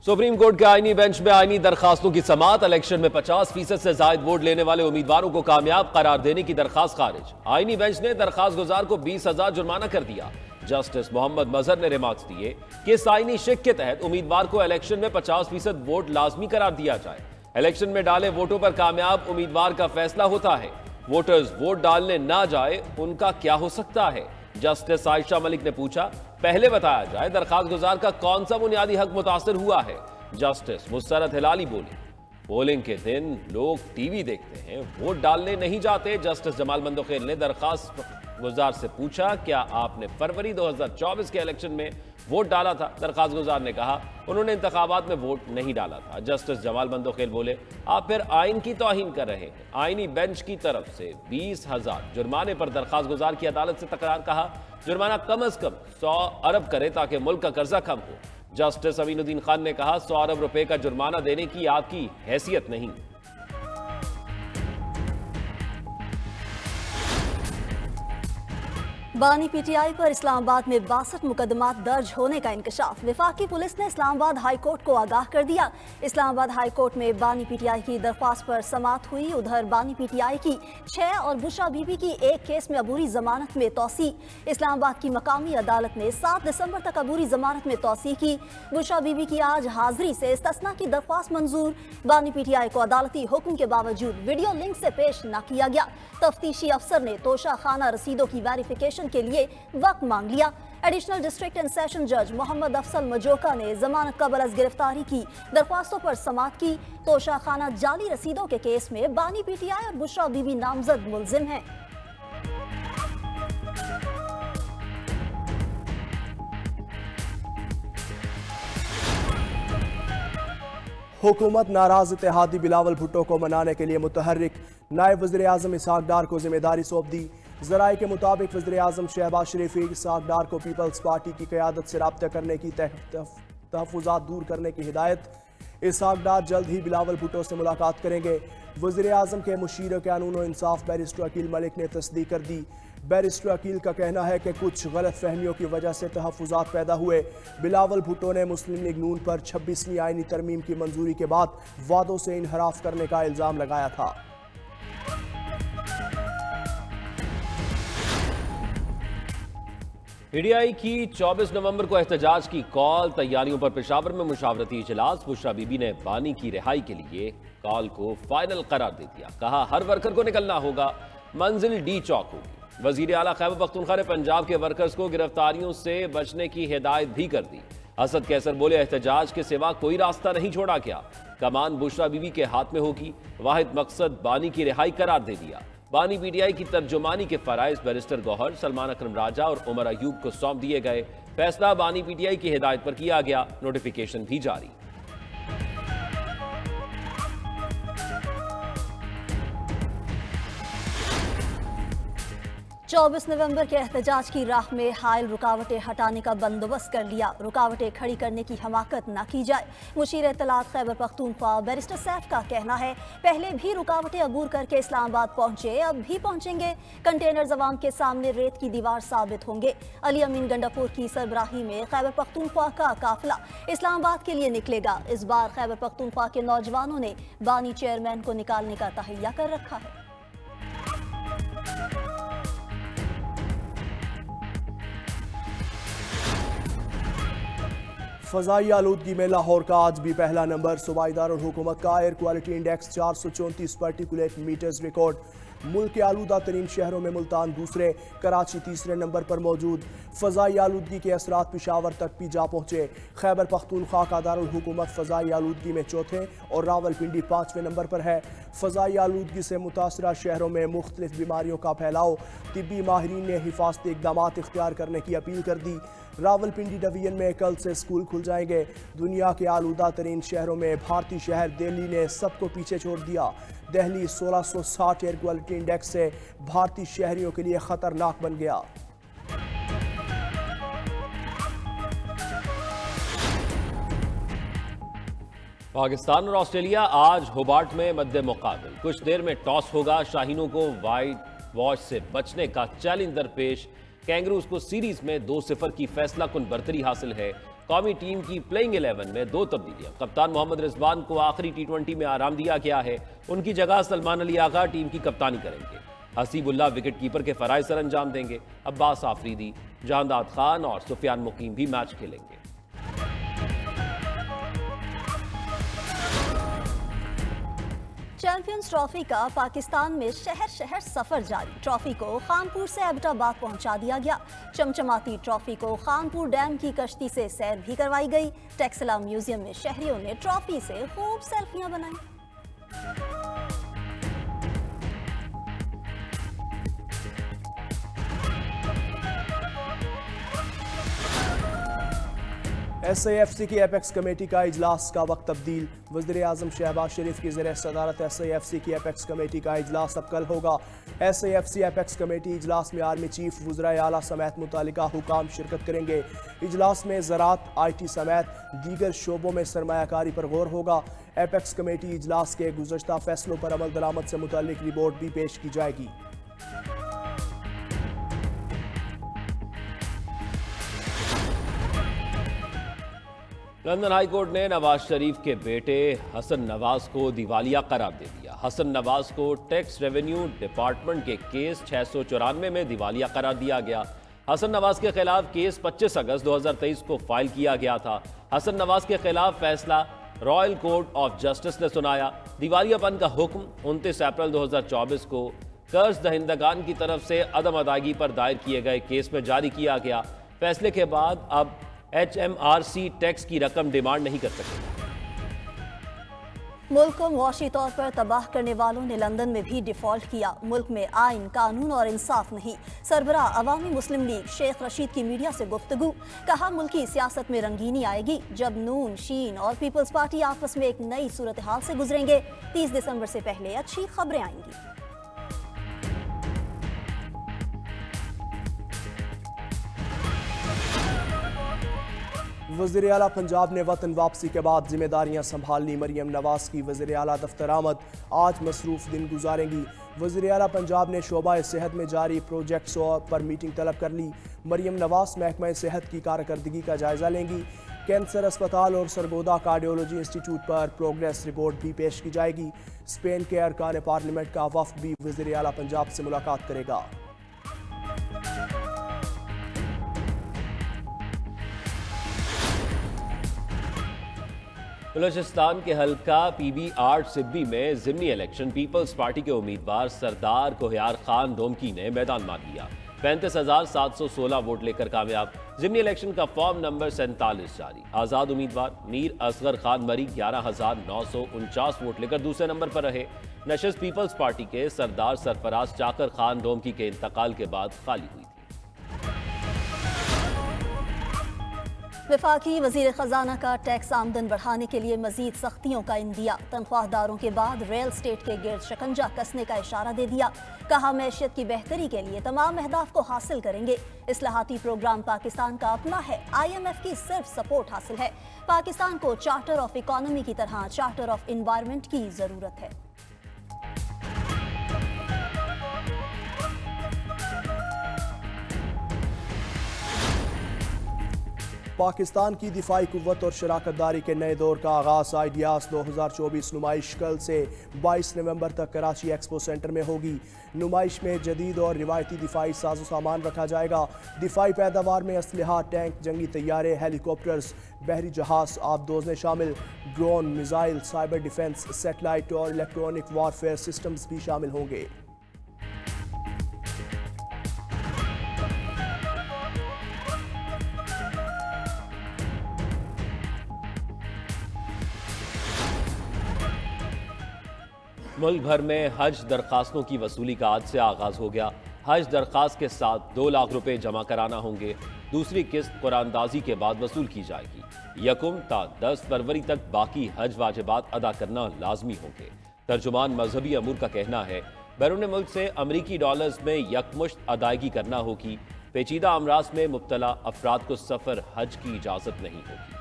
Supreme court के आईनी bench में आईनी दरखास्तों की समाअत। इलेक्शन में 50% से जायद वोट लेने वाले उम्मीदवारों को कामयाब करार देने की दरखास्त खारिज। आईनी बेंच ने दरखास्त गुजार को 20,000 जुर्माना कर दिया। जस्टिस मोहम्मद मजहर ने रिमार्क्स दिए कि इस आईनी शिक के तहत उम्मीदवार को इलेक्शन में 50% वोट लाजमी करार दिया जाए। इलेक्शन में डाले वोटों पर कामयाब उम्मीदवार का फैसला होता है। वोटर्स वोट डालने ना जाए उनका क्या हो सकता है? जस्टिस आयशा मलिक ने पूछा, पहले बताया जाए दरखास्त गुजार का कौन सा बुनियादी हक मुतासर हुआ है? जस्टिस मुसरत हिलाली बोली, पोलिंग के दिन लोग टीवी देखते हैं, वोट डालने नहीं जाते। जस्टिस जमाल मंदोखेल ने दरखास्त गुजार से पूछा, क्या आपने फरवरी 2024 के इलेक्शन में वोट डाला था? दरखास्त गुजार ने कहा उन्होंने इंतखाबात में वोट नहीं डाला था। जस्टिस जमाल मंदोखेल बोले, आप फिर आइन की तौहीन कर रहे हैं। आईनी बेंच की तरफ से 20,000 जुर्माने पर दरखास्त गुजार की अदालत से तकरार। कहा जुर्माना कम अज कम 100 अरब करे ताकि मुल्क का कर्जा कम हो। जस्टिस अमीनुद्दीन खान ने कहा 100 अरब रुपए का जुर्माना देने की आपकी हैसियत नहीं। बानी पीटीआई पर इस्लामाबाद में 62 मुकदमात दर्ज होने का इंकशाफ। विफाकी पुलिस ने इस्लामाबाद हाई कोर्ट को आगाह कर दिया। इस्लामाबाद हाई कोर्ट में बानी पीटीआई की दरख्वास्त पर समाअत हुई। उधर बानी पीटीआई की 6 और बुशरा बीबी की एक केस में अबूरी जमानत में तौसी। इस्लामाबाद की मकामी अदालत ने 7 दिसंबर तक अबूरी जमानत में तौसी की। बुशरा बीबी की आज हाजिरी से इस्तिस्ना की दरख्वास्त मंजूर। बानी पीटीआई को अदालती हुक्म के बावजूद वीडियो लिंक से पेश न किया गया। तफ्तीशी अफसर ने तोशा खाना रसीदों की वेरिफिकेशन के लिए वक्त मांग लिया। एडिशनल डिस्ट्रिक्ट एंड सेशन जज मोहम्मद अफसल मजोका ने जमानत कबल अज गिरफ्तारी की दरख्वास्तों पर समाअत की। तोशा खाना जाली रसीदों के केस में बानी पीटीआई और बुशरा बीबी नामजद मुलजिम हैं। हुकूमत नाराज इत्तेहादी बिलावल भुट्टो को मनाने के लिए मुतहर्रिक। नायब वज़ीर आज़म इसहाक डार को जिम्मेदारी सौंप दी। ज़राए के मुताबिक वज़ीर आज़म शहबाज शरीफ इसहाक डार को पीपल्स पार्टी की क़यादत से रब्ता करने की तहफ़्फ़ुज़ात दूर करने की हिदायत। इसहाक डार जल्द ही बिलावल भुट्टो से मुलाकात करेंगे। वज़ीर आज़म के मुशीर क़ानून व इंसाफ बैरिस्टर अकील मलिक ने तस्दीक कर दी। बैरिस्टर अकील का कहना है कि कुछ गलत फहमियों की वजह से तहफ़्फ़ुज़ात पैदा हुए। बिलावल भुट्टो ने मुस्लिम लीग नून पर 26वीं आईनी तरमीम की मंजूरी के बाद वादों से इनहराफ करने का इल्ज़ाम लगाया था। पीटीआई की 24 नवंबर को एहतजाज की कॉल। तैयारियों पर पेशावर में मुशावरती इजलास। बुशरा बीबी ने बानी की रिहाई के लिए कॉल को फाइनल करार दे दिया। कहा हर वर्कर को निकलना होगा, मंजिल डी चौक होगी। वजीर आला खैबर पख्तूनख्वा ने पंजाब के वर्कर्स को गिरफ्तारियों से बचने की हिदायत भी कर दी। असद कैसर बोले, एहतजाज के सिवा कोई रास्ता नहीं छोड़ा गया। कमान बुशरा बीबी के हाथ में होगी। वाहिद मकसद बानी की रिहाई करार दे दिया। बानी पीटीआई की तर्जुमानी के फराइज बैरिस्टर गौहर, सलमान अकरम राजा और उमर अयूब को सौंप दिए गए। फैसला बानी पीटीआई की हिदायत पर किया गया। नोटिफिकेशन भी जारी। 24 नवंबर के एहतजाज की राह में हायल रुकावटें हटाने का बंदोबस्त कर लिया। रुकावटें खड़ी करने की हमाकत न की जाए। मुशीर इत्तलात खैबर पख्तूनख्वा बैरिस्टर सैफ का कहना है, पहले भी रुकावटें अबूर करके इस्लामाबाद पहुंचे, अब भी पहुंचेंगे। कंटेनर्स अवाम के सामने रेत की दीवार साबित होंगे। अली अमीन गंडापुर की सरबराही में खैबर पख्तूनख्वा का काफिला इस्लामाबाद के लिए निकलेगा। इस बार खैबर पख्तूनख्वा के नौजवानों ने बानी चेयरमैन को निकालने का तहैया कर रखा है। फ़ज़ाई आलूदगी में लाहौर का आज भी पहला नंबर। सूबाई दारुल हुकूमत का air quality index 434 particulate matters record. मुल्क के आलूदा तरीन शहरों में मुल्तान दूसरे, कराची तीसरे नंबर पर मौजूद। फ़ज़ाई आलूदगी के असरात पिशावर तक भी जा पहुँचे। खैबर पख्तूनख्वा का दारुल हुकूमत फ़ज़ाई आलूदगी में चौथे और रावलपिंडी 5वें नंबर पर है। फ़ज़ाई आलूदगी से मुतासरा शहरों में मुख्तलिफ बीमारियों का फैलाव। तिब्बी माहिरीन ने हिफाजती इक़दामात इख्तियार करने की अपील कर दी। रावलपिंडी डिवीजन में कल से स्कूल खुल जाएंगे। दुनिया के आलूदा तरीन शहरों में भारतीय शहर दिल्ली ने सबको पीछे छोड़ दिया। दिल्ली 1660 एयर क्वालिटी इंडेक्स से भारतीय शहरियों के लिए खतरनाक बन गया। पाकिस्तान और ऑस्ट्रेलिया आज होबार्ट में मद्दे मुकाबिल। कुछ देर में टॉस होगा। शाहीनों को वाइट वॉश से बचने का चैलेंज दरपेश। कैंगरूज को सीरीज में 2-0 की फैसला कुन बरतरी हासिल है। कौमी टीम की प्लेइंग 11 में 2 तब्दीलियां। कप्तान मोहम्मद रिजवान को आखिरी T20 में आराम दिया गया है। उनकी जगह सलमान अली आगा टीम की कप्तानी करेंगे। हसीबुल्लाह विकेटकीपर के फराइज सर अंजाम देंगे। अब्बास आफरीदी, जहांदाद खान और सुफियान मुकीम भी मैच खेलेंगे। चैंपियंस ट्रॉफी का पाकिस्तान में शहर शहर सफर जारी। ट्रॉफी को खानपुर से एबटाबाद पहुंचा दिया गया। चमचमाती ट्रॉफी को खानपुर डैम की कश्ती से सैर भी करवाई गई। टेक्सला म्यूजियम में शहरियों ने ट्रॉफी से खूब सेल्फियां बनाई। SAFC की एपेक्स कमेटी का इजलास का वक्त तब्दील। वज़ीर आज़म शहबाज शरीफ की ज़ेर सदारत SAFC की एपेक्स कमेटी का इजलास अब कल होगा। SAFC एपेक्स कमेटी इजलास में आर्मी चीफ, वज़राए आला समेत मुतालिका हुकाम शिरकत करेंगे। इजलास में ज़राअत, IT समेत दीगर शोबों में सरमायाकारी पर गौर होगा। एपेक्स कमेटी इजलास के गुज़श्ता फैसलों पर अमल दरामद से मुतालिक रिपोर्ट भी पेश की जाएगी। लंदन हाई कोर्ट ने नवाज शरीफ के बेटे हसन नवाज को दिवालिया करार दे दिया। हसन नवाज को टैक्स रेवेन्यू डिपार्टमेंट के केस 694 में दिवालिया करार दिया गया। हसन नवाज के खिलाफ केस 25 अगस्त 2023 को फाइल किया गया था। हसन नवाज के खिलाफ फैसला रॉयल कोर्ट ऑफ जस्टिस ने सुनाया। दिवालियापन का हुक्म 29 अप्रैल 2024 को कर्ज दहिंदगान की तरफ से अदम अदायगी पर दायर किए गए केस में जारी किया गया। फैसले के बाद अब HMRC टैक्स की रकम डिमांड नहीं कर सकेगा। मुल्क को मुआशी तौर पर तबाह करने वालों ने लंदन में भी डिफॉल्ट किया। मुल्क में आइन, कानून और इंसाफ नहीं। सरबराह अवामी मुस्लिम लीग शेख रशीद की मीडिया से गुफ्तगू। कहा, मुल्की सियासत में रंगीनी आएगी जब नून, शीन और पीपल्स पार्टी आपस में एक नई सूरत हाल से गुजरेंगे। 30 दिसंबर से पहले अच्छी खबरें आएंगी। वज़ीर आला पंजाब ने वतन वापसी के बाद जिम्मेदारियां संभाल ली। मरियम नवाज की वज़ीर आला दफ्तर आमद। आज मसरूफ दिन गुजारेंगी। वज़ीर आला पंजाब ने शोबा सेहत में जारी प्रोजेक्ट्स पर मीटिंग तलब कर ली। मरियम नवाज महकमा सेहत की कारकर्दगी का जायजा लेंगी। कैंसर अस्पताल और सरगोदा कार्डियोलॉजी इंस्टीट्यूट पर प्रोग्रेस रिपोर्ट भी पेश की जाएगी। स्पेन के अरकान पार्लियामेंट का वफ्द भी वज़ीर आला पंजाब से मुलाकात करेगा। बलूचिस्तान के हल्का PB8 सिब्बी में ज़िमनी इलेक्शन पीपल्स पार्टी के उम्मीदवार सरदार कोहियार खान डोमकी ने मैदान मार लिया। 35,716 वोट लेकर कामयाब। ज़िमनी इलेक्शन का फॉर्म नंबर 47 जारी। आज़ाद उम्मीदवार मीर असगर खान मरी 11,949 वोट लेकर दूसरे नंबर पर रहे। नशिस्त पीपल्स पार्टी के सरदार सरफराज चाकर खान डोमकी के इंतकाल के बाद खाली हुई थी। वफाकी वजीर खजाना का टैक्स आमदन बढ़ाने के लिए मजीद सख्तियों का इंदिया। तनख्वाहदारों के बाद रियल स्टेट के गिर्द शिकंजा कसने का इशारा दे दिया। कहा, मैशियत की बेहतरी के लिए तमाम अहदाफ को हासिल करेंगे। इस्लाहाती प्रोग्राम पाकिस्तान का अपना है, IMF की सिर्फ सपोर्ट हासिल है। पाकिस्तान को चार्टर ऑफ इकोनॉमी की तरह चार्टर ऑफ इन्वायरमेंट की जरूरत है। पाकिस्तान की दिफाई कुव्वत और शराकतदारी के नए दौर का आगाज़। आइडियाज़ 2024 नुमाइश कल से 22 नवंबर तक कराची एक्सपो सेंटर में होगी। नुमाइश में जदीद और रिवायती दिफाई साजो सामान रखा जाएगा। दिफाई पैदावार में असलहा, टैंक, जंगी तैयारे, हेलीकॉप्टर्स, बहरी जहाज, आबदोज़ें शामिल। Drone, missile, cyber defence, satellite और इलेक्ट्रॉनिक वारफेयर सिस्टम्स भी शामिल होंगे। मुल्क भर में हज दरखास्तों की वसूली का आज से आगाज हो गया। हज दरखास्त के साथ 2 लाख रुपए जमा कराना होंगे। दूसरी किस्त कुरानदाजी के बाद वसूल की जाएगी। यकुम ता 10 फरवरी तक बाकी हज वाजिबात अदा करना लाजमी होंगे। तर्जुमान मजहबी अमूर का कहना है, बैरून मुल्क से अमरीकी डॉलर्स में यकमुश्त अदायगी करना होगी। पेचीदा अमराज में मुब्तला अफराद को सफर हज की इजाजत नहीं होगी।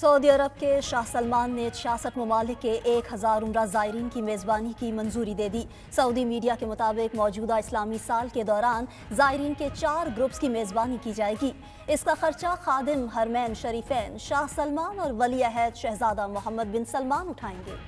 सऊदी अरब के शाह सलमान ने 66 ममालिक के 1000 उम्रा ज़ायरीन की मेज़बानी की मंजूरी दे दी। सऊदी मीडिया के मुताबिक मौजूदा इस्लामी साल के दौरान ज़ायरीन के 4 ग्रुप्स की मेज़बानी की जाएगी। इसका खर्चा खादिम हरमैन शरीफैन शाह सलमान और वली अहद शहजादा मोहम्मद बिन सलमान उठाएंगे।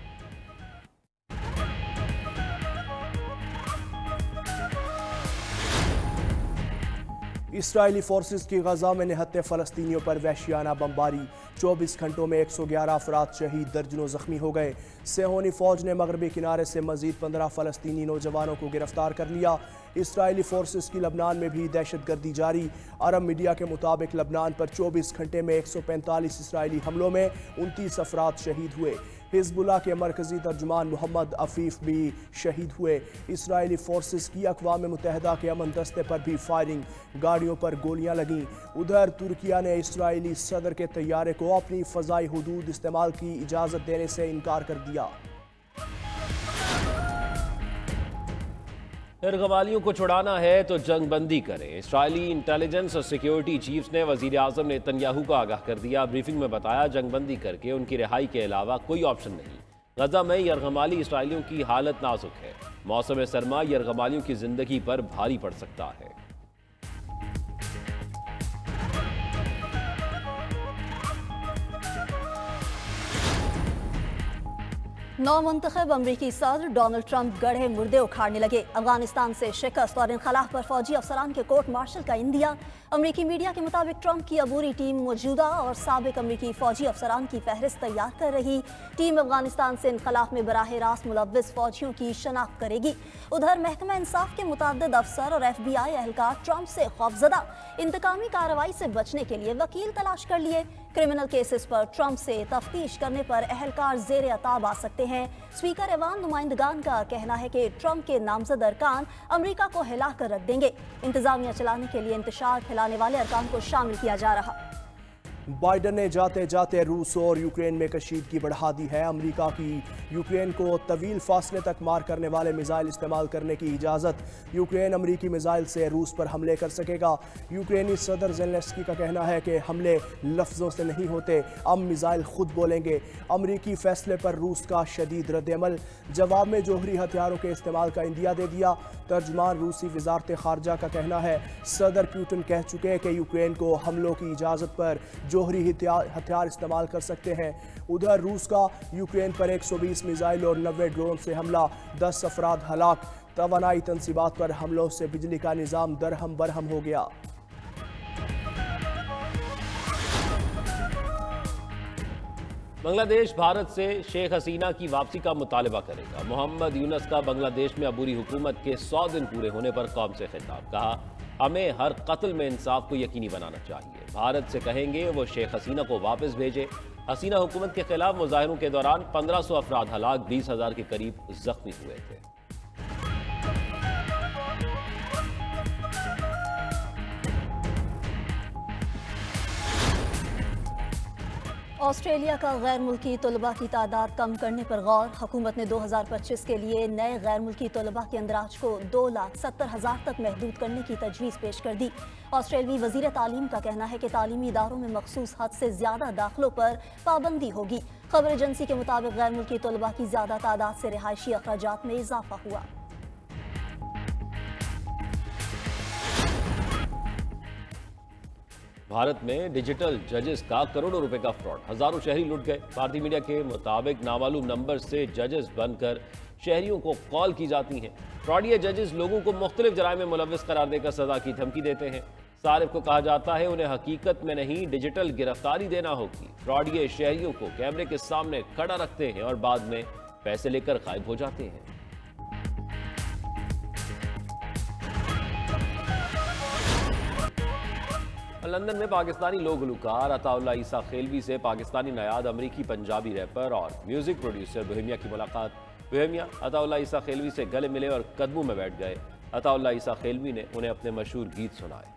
इसराइली फोर्सेस की गजा में निहत्ते फ़लस्तीनियों पर वहशियाना बमबारी, 24 घंटों में 111 अफराद शहीद, दर्जनों जख्मी हो गए। सेहोनी फौज ने मगरबी किनारे से मजीद 15 फ़लस्तीनी नौजवानों को गिरफ्तार कर लिया। इसराइली फोर्सेस की लबनान में भी दहशतगर्दी जारी। अरब मीडिया के मुताबिक लबनान पर 24 घंटे में 145 इसराइली हमलों में 29 अफराद शहीद हुए। हिजबुल्लाह के मरकजी तर्जुमान मोहम्मद अफीफ भी शहीद हुए। इसराइली फोर्सेस की अक़वाम मुत्तहिदा के अमन दस्ते पर भी फायरिंग, गाड़ियों पर गोलियां लगीं। उधर तुर्किया ने इसराइली सदर के तैयारे को अपनी फ़ज़ाई हुदूद इस्तेमाल की इजाज़त देने से इनकार कर दिया। यरगमालियों को छुड़ाना है तो जंग बंदी करें। इसराइली इंटेलिजेंस और सिक्योरिटी चीफ्स ने वज़ीर आज़म नेतन्याहू को आगाह कर दिया। ब्रीफिंग में बताया, जंग बंदी करके उनकी रिहाई के अलावा कोई ऑप्शन नहीं। गजा में यरगमाली इसराइलियों की हालत नाजुक है। मौसम सरमा यरगमालियों की जिंदगी पर भारी पड़ सकता है। नौमुंतखब अमरीकी सदर डोनाल्ड ट्रंप गढ़े मुर्दे उखाड़ने लगे। अफगानिस्तान से शिकस्त और इनखलाफ पर फौजी अफसरान के कोर्ट मार्शल का इंदिया। अमरीकी मीडिया के मुताबिक ट्रंप की अबूरी टीम मौजूदा और साबिक अमरीकी फौजी अफसरान की फहरिस्त तैयार कर रही। टीम अफगानिस्तान से इनखलाफ में बराह रास्त मुलव्विस फौजियों की शनाख्त करेगी। उधर महकमा इंसाफ के मुतअद्दिद अफसर और FBI एहलकार ट्रंप से खौफजदा, इंतकामी कार्रवाई से बचने के लिए वकील तलाश कर लिए। क्रिमिनल केसेस पर ट्रंप से तफ्तीश करने पर एहलकार ज़ेरे अताब आ सकते हैं। स्पीकर ऐवान नुमाइंदगान का कहना है कि ट्रंप के नामजद अरकान अमेरिका को हिला कर रख देंगे। इंतजामिया चलाने के लिए इंतशार फैलाने वाले अरकान को शामिल किया जा रहा। बाइडन ने जाते जाते रूस और यूक्रेन में कशीदगी बढ़ा दी है। अमेरिका की यूक्रेन को तवील फासले तक मार करने वाले मिसाइल इस्तेमाल करने की इजाज़त। यूक्रेन अमेरिकी मिसाइल से रूस पर हमले कर सकेगा। यूक्रेनी सदर ज़ेलेंस्की का कहना है कि हमले लफ्ज़ों से नहीं होते, अब मिसाइल खुद बोलेंगे। अमेरिकी फैसले पर रूस का शदीद रद्द-ए-अमल, जवाब में जोहरी हथियारों के इस्तेमाल का इंदिया दे दिया। तर्जमान रूसी वज़ारत ख़ारजा का कहना है, सदर पुतिन कह चुके हैं कि यूक्रेन को हमलों की इजाज़त पर जोहरी हथियार इस्तेमाल कर सकते हैं। उधर रूस का यूक्रेन पर 120 मिसाइल और 90 ड्रोन से हमला, 10 अफराद हलाक। तवानाई तंसीबात पर हमलों से बिजली का निज़ाम दरहम बरहम हो गया। बांग्लादेश भारत से शेख हसीना की वापसी का मुतालबा करेगा। मोहम्मद यूनस का बांग्लादेश में अबूरी हुकूमत के 100 दिन पूरे होने पर कौम से खिताब। कहा, हमें हर कत्ल में इंसाफ को यकीनी बनाना चाहिए। भारत से कहेंगे वो शेख हसीना को वापस भेजे। हसीना हुकूमत के खिलाफ मुजाहिरों के दौरान 1500 अफराद हलाक, 20,000 के करीब जख्मी हुए थे। ऑस्ट्रेलिया का गैर मुल्की तलबा की तादाद कम करने पर गौर। हुकूमत ने 2025 के लिए नए गैर मुल्की तलबा के अंदराज को 2,70,000 तक महदूद करने की तजवीज़ पेश कर दी। ऑस्ट्रेलियाई वज़ीर तालीम का कहना है कि तालीमी इदारों में मखसूस हद से ज़्यादा दाखिलों पर पाबंदी होगी। खबर एजेंसी के मुताबिक गैर मुल्की तलबा की ज़्यादा तादाद से रिहायशी अखराजात में इजाफा हुआ। भारत में डिजिटल जजेस का करोड़ों रुपए का फ्रॉड, हजारों शहरी लुट गए। भारतीय मीडिया के मुताबिक नामालूम नंबर से जजेस बनकर शहरियों को कॉल की जाती हैं। फ्रॉडिया जजेस लोगों को मुख्तलिफ जराइम में मुलव्विस करार देकर सजा की धमकी देते हैं। सारिफ को कहा जाता है उन्हें हकीकत में नहीं, डिजिटल गिरफ्तारी देना होगी। फ्रॉडिया शहरियों को कैमरे के सामने खड़ा रखते हैं और बाद में पैसे लेकर गायब हो जाते हैं। लंदन में पाकिस्तानी लोक गुलकार अताउल्लाह ईसा खेलवी से पाकिस्तानी नयाद अमरीकी पंजाबी रैपर और म्यूजिक प्रोड्यूसर बोहेमिया की मुलाकात। बोहेमिया अताउल्लाह ईसा खेलवी से गले मिले और कदमों में बैठ गए। अताउल्लाह ईसा खेलवी ने उन्हें अपने मशहूर गीत सुनाए।